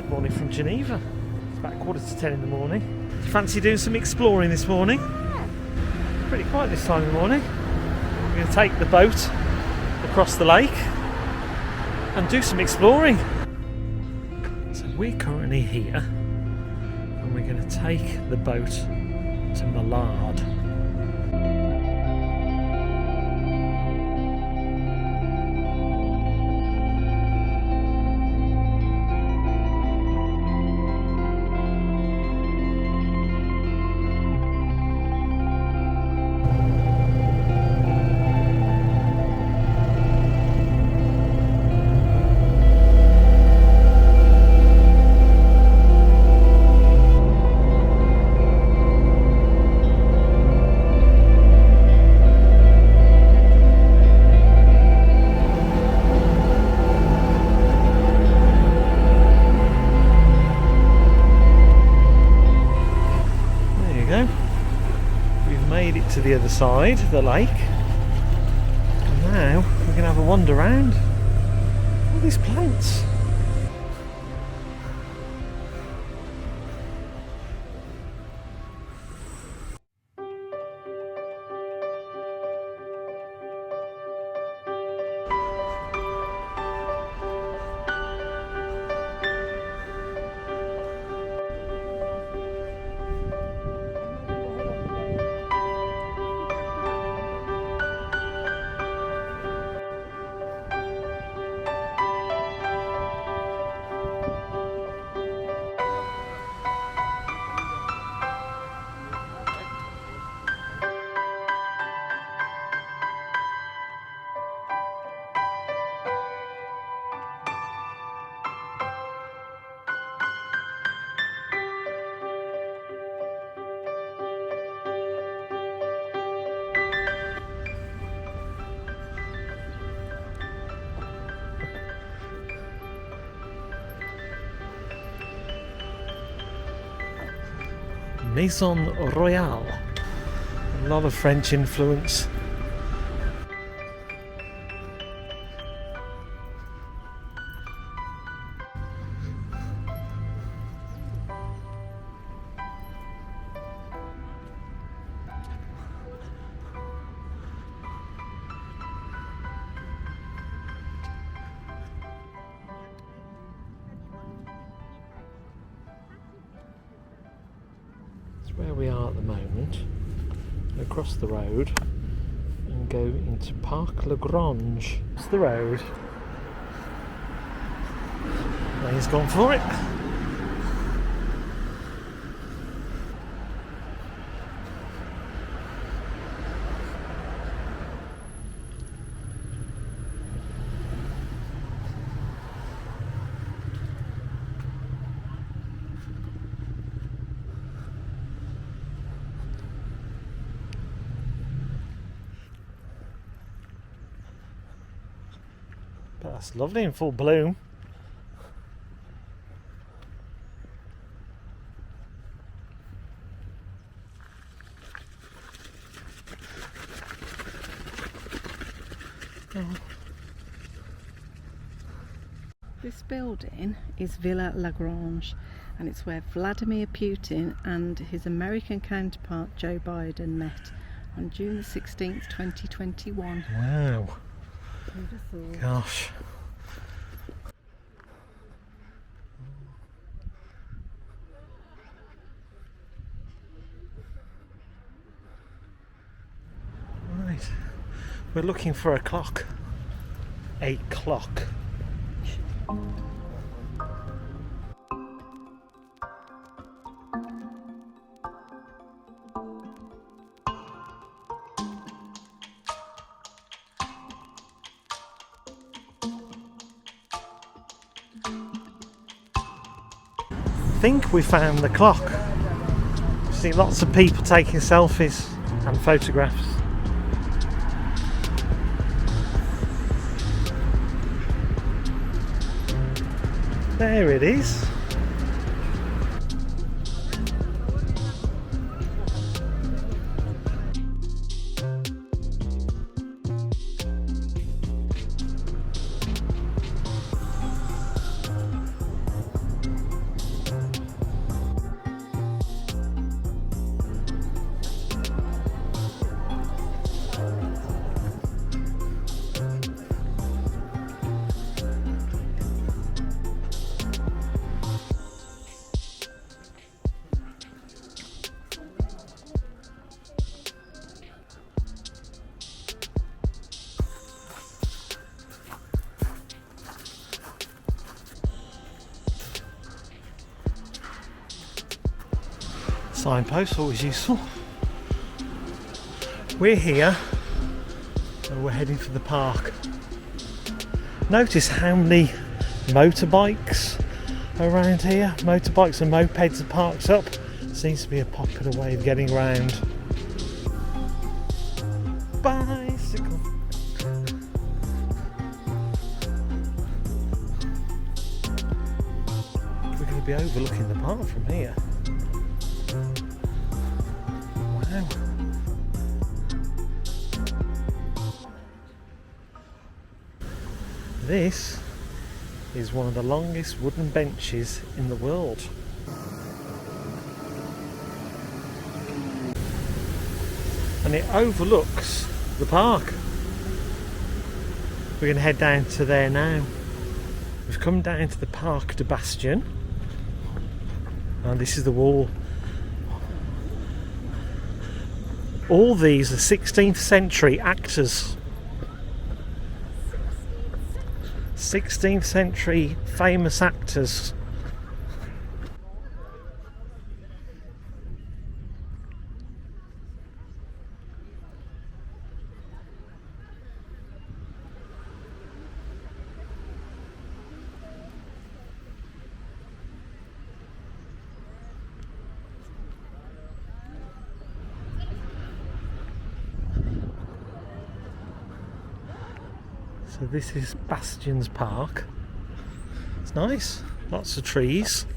Good morning from Geneva. It's about 9:45 in the morning. Do you fancy doing some exploring this morning? Yeah. Pretty quiet this time in the morning. We're going to take the boat across the lake and do some exploring. So we're currently here and we're going to take the boat to Millard. Made it to the other side of the lake, and now we're going to have a wander around all these plants. Maison Royale. A lot of French influence. Where we are at the moment, across the road and go into Parc Lrange. It's the road. And he's gone for it. But that's lovely in full bloom. Oh. This building is Villa Lrange, and it's where Vladimir Putin and his American counterpart Joe Biden met on June the 16th, 2021. Wow. Beautiful. Gosh. Right. We're looking for a clock. A clock. I think we found the clock. See lots of people taking selfies and photographs. There it is. Signpost, always useful. We're here and we're heading for the park. Notice how many motorbikes are around here. Motorbikes and mopeds are parked up. Seems to be a popular way of getting around. Bicycle. We're going to be overlooking the park from here. Wow. This is one of the longest wooden benches in the world. And it overlooks the park. We're going to head down to there now. We've come down to the Parc de Bastion, and this is the wall. All these are 16th century actors. 16th century famous actors. So this is Bastion's Park. It's nice, lots of trees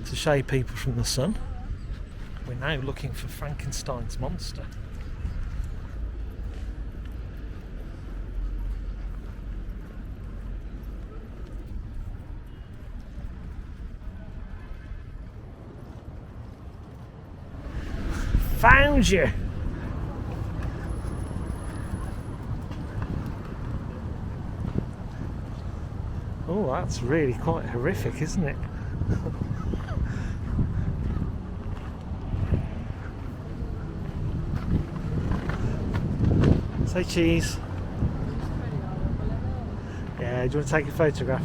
to shade people from the sun. We're now looking for Frankenstein's monster. Found you! Oh, that's really quite horrific, isn't it? Say cheese. Yeah, do you want to take a photograph?